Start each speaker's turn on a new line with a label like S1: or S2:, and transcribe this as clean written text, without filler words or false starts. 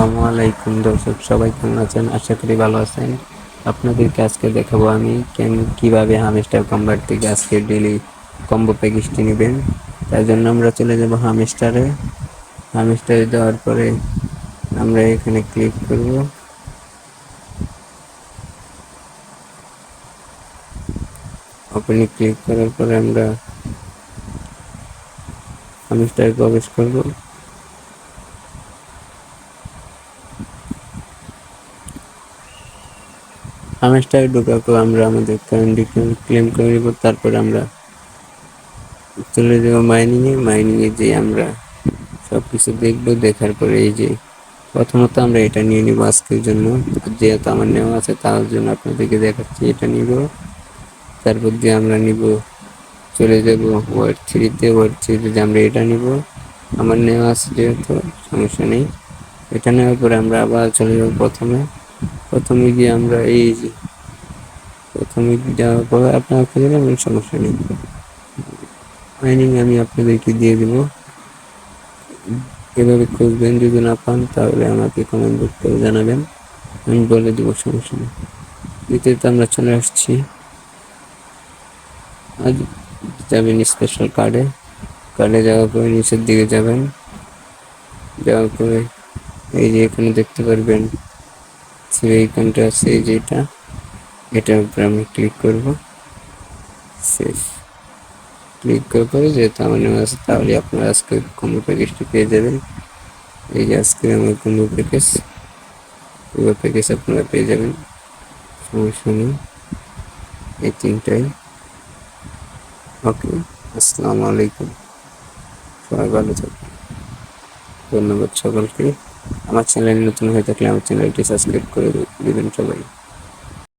S1: আসসালামু আলাইকুম দর্শক, সবাই কেমন আছেন? আশা করি ভালো আছেন। আপনাদেরকে আজকে দেখাবো আমি কিভাবে হামস্টার কম্বার থেকে আজকে ডেলি কম্বো প্যাকেজটি নেবেন। তার জন্য আমরা চলে যাব হামস্টারে যাওয়ার পরে আমরা এখানে ক্লিক করব। ওপেনে ক্লিক করার পরে আমরা হামস্টারে প্রবেশ করব। হামস্টারে ঢোকার পর আমরা আমাদের কারেন্ট ক্লেম করে নেব। তারপর আমরা চলে যাবো মাইনিংয়ে যে আমরা সবকিছু দেখবো। দেখার পরে এই যে প্রথমত আমরা এটা নিয়ে নিব আজকের জন্য, যেহেতু আমার নেওয়া আছে তার জন্য আপনাদেরকে দেখাচ্ছি। এটা নিব, তারপর দিয়ে আমরা নিব, চলে যাব ওয়ার্ড থ্রিতে যে আমরা এটা নিব। আমার নেওয়া আছে যেহেতু সমস্যা নেই। এটা নেওয়ার পরে আমরা আবার চলে যাব প্রথমে গিয়ে আমরা এই যে প্রথমে যাওয়ার পরে আপনারা খুঁজে নেবেন, সমস্যা নেই। মাইনিং আমি আপনাদেরকে দিয়ে দেব, এভাবে খুঁজবেন। যদি না পান তাহলে আমাকে কমেন্ট করে জানাবেন, আমি বলে দেবো, সমস্যা নেই। দ্বিতীয়ত আমরা চলে আসছি, আজ যাবেন স্পেশাল কার্ডে যাওয়ার পরে নিচের দিকে যাওয়ার পরে এই যে এখানে দেখতে পারবেন এইখানটা আছে, এই যে এটার উপরে আমি ক্লিক করব। সেভ ক্লিক করার পরে যেহেতু আমার নেওয়া আছে তাহলে আপনারা আজকে কম্বো প্যাকেজটি পেয়ে যাবেন। এই যে আজকে আমার কম্বো প্যাকেজ আপনারা পেয়ে যাবেন, সমস্যা নেই। এই তিনটাই ওকে। আসসালামু আলাইকুম, সবাই ভালো থাকবেন। ধন্যবাদ সকলকে। আমার চ্যানেল নতুন হয়ে থাকলে আমার চ্যানেলটি সাবস্ক্রাইব করে দেবেন সবাই।